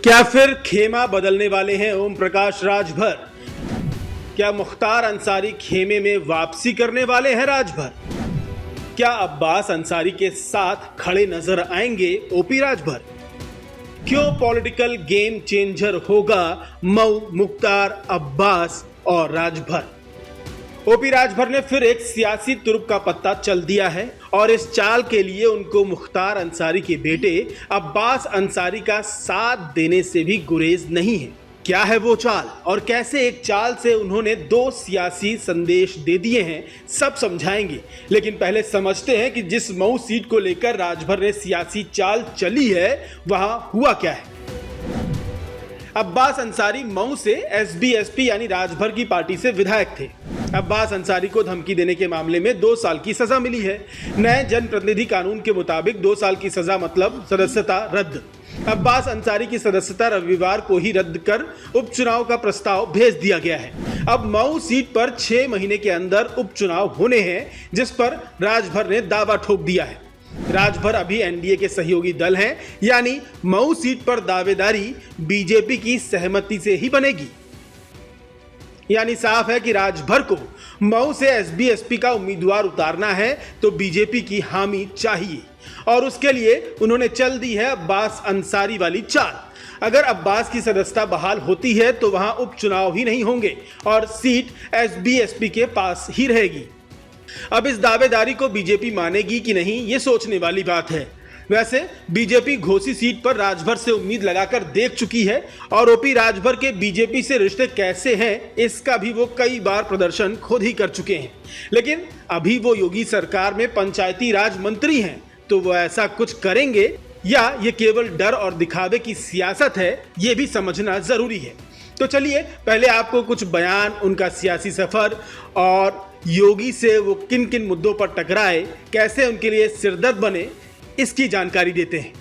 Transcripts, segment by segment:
क्या फिर खेमा बदलने वाले हैं ओम प्रकाश राजभर? क्या मुख्तार अंसारी खेमे में वापसी करने वाले हैं राजभर? क्या अब्बास अंसारी के साथ खड़े नजर आएंगे ओपी राजभर? क्यों पॉलिटिकल गेम चेंजर होगा मऊ, मुख्तार, अब्बास और राजभर? ओपी राजभर ने फिर एक सियासी तुर्क का पत्ता चल दिया है और इस चाल के लिए उनको मुख्तार अंसारी के बेटे अब्बास अंसारी का साथ देने से भी गुरेज नहीं है। क्या है वो चाल और कैसे एक चाल से उन्होंने दो सियासी संदेश दे दिए हैं, सब समझाएंगे। लेकिन पहले समझते हैं कि जिस मऊ सीट को लेकर राजभर ने सियासी चाल चली है वहां हुआ क्या है। अब्बास अंसारी मऊ से एसबी-एसपी यानी राजभर की पार्टी से विधायक थे। अब्बास अंसारी को धमकी देने के मामले में 2 साल की सजा मिली है। नए जनप्रतिनिधि कानून के मुताबिक 2 साल की सजा मतलब सदस्यता रद्द। अब्बास अंसारी की सदस्यता रविवार को ही रद्द कर उपचुनाव का प्रस्ताव भेज दिया गया है। अब मऊ सीट पर 6 महीने के अंदर उपचुनाव होने हैं, जिस पर राजभर ने दावा ठोक दिया है। राजभर अभी एनडीए के सहयोगी दल हैं, यानी मऊ सीट पर दावेदारी बीजेपी की सहमति से ही बनेगी। यानी साफ है कि राजभर को मऊ से एसबी-एसपी का उम्मीदवार उतारना है तो बीजेपी की हामी चाहिए और उसके लिए उन्होंने चल दी है अब्बास अंसारी वाली चाल। अगर अब्बास की सदस्यता बहाल होती है तो वहां उपचुनाव ही नहीं होंगे और सीट एसबी-एसपी के पास ही रहेगी। अब इस दावेदारी को बीजेपी मानेगी कि नहीं, ये सोचने वाली बात है। वैसे बीजेपी घोसी सीट पर राजभर से उम्मीद लगाकर देख चुकी है और ओपी राजभर के बीजेपी से रिश्ते कैसे हैं इसका भी वो कई बार प्रदर्शन खुद ही कर चुके हैं। लेकिन अभी वो योगी सरकार में पंचायती राज मंत्री हैं, तो वो ऐसा कुछ करेंगे या ये केवल डर और दिखावे की सियासत है, ये भी समझना जरूरी है। तो चलिए पहले आपको कुछ बयान, उनका सियासी सफर और योगी से वो किन किन मुद्दों पर टकराए, कैसे उनके लिए सिरदर्द बने, इसकी जानकारी देते हैं।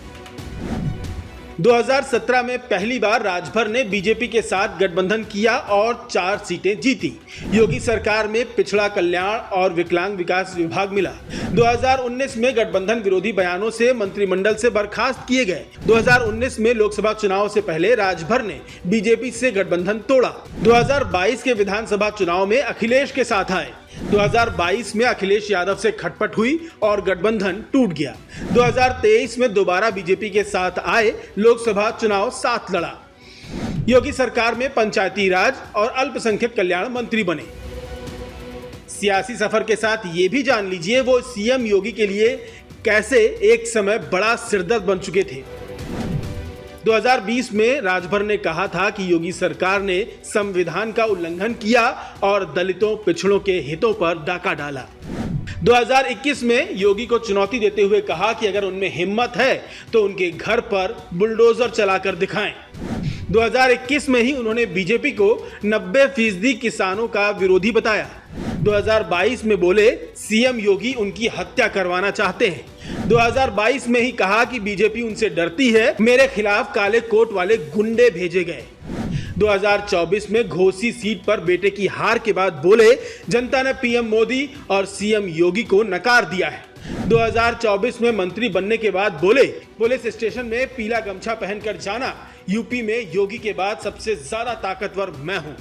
2017 में पहली बार राजभर ने बीजेपी के साथ गठबंधन किया और 4 सीटें जीती। योगी सरकार में पिछड़ा कल्याण और विकलांग विकास विभाग मिला। 2019 में गठबंधन विरोधी बयानों से मंत्रिमंडल से बर्खास्त किए गए। 2019 में लोकसभा चुनाव से पहले राजभर ने बीजेपी से गठबंधन तोड़ा। 2022 के विधानसभा चुनाव में अखिलेश के साथ आए। 2022 में अखिलेश यादव से खटपट हुई और गठबंधन टूट गया। 2023 में दोबारा बीजेपी के साथ आए, लोकसभा चुनाव साथ लड़ा। योगी सरकार में पंचायती राज और अल्पसंख्यक कल्याण मंत्री बने। सियासी सफर के साथ ये भी जान लीजिए वो सीएम योगी के लिए कैसे एक समय बड़ा सिरदर्द बन चुके थे। 2020 में राजभर ने कहा था कि योगी सरकार ने संविधान का उल्लंघन किया और दलितों, पिछड़ों के हितों पर डाका डाला। 2021 में योगी को चुनौती देते हुए कहा कि अगर उनमें हिम्मत है तो उनके घर पर बुलडोजर चलाकर दिखाएं। 2021 में ही उन्होंने बीजेपी को 90% किसानों का विरोधी बताया। 2022 में बोले सीएम योगी उनकी हत्या करवाना चाहते हैं। 2022 में ही कहा कि बीजेपी उनसे डरती है, मेरे खिलाफ काले कोट वाले गुंडे भेजे गए। 2024 में घोसी सीट पर बेटे की हार के बाद बोले जनता ने पीएम मोदी और सीएम योगी को नकार दिया है। 2024 में मंत्री बनने के बाद बोले पुलिस स्टेशन में पीला गमछा पहनकर जाना, यूपी में योगी के बाद सबसे ज्यादा ताकतवर मैं हूं।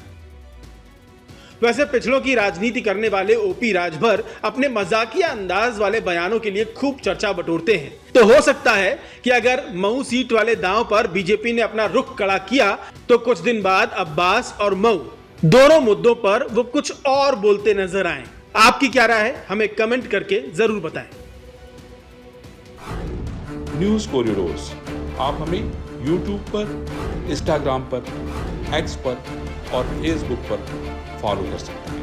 वैसे पिछड़ों की राजनीति करने वाले ओपी राजभर अपने मजाकिया अंदाज वाले बयानों के लिए खूब चर्चा बटोरते हैं। तो हो सकता है कि अगर मऊ सीट वाले दांव पर बीजेपी ने अपना रुख कड़ा किया तो कुछ दिन बाद अब्बास और मऊ दोनों मुद्दों पर वो कुछ और बोलते नजर आए। आपकी क्या राय है, हमें कमेंट करके जरूर बताएं। न्यूज़ कॉरिडोर्स आप हमें यूट्यूब पर, इंस्टाग्राम पर, एक्स पर और फेसबुक पर फॉलो कर सकते हैं।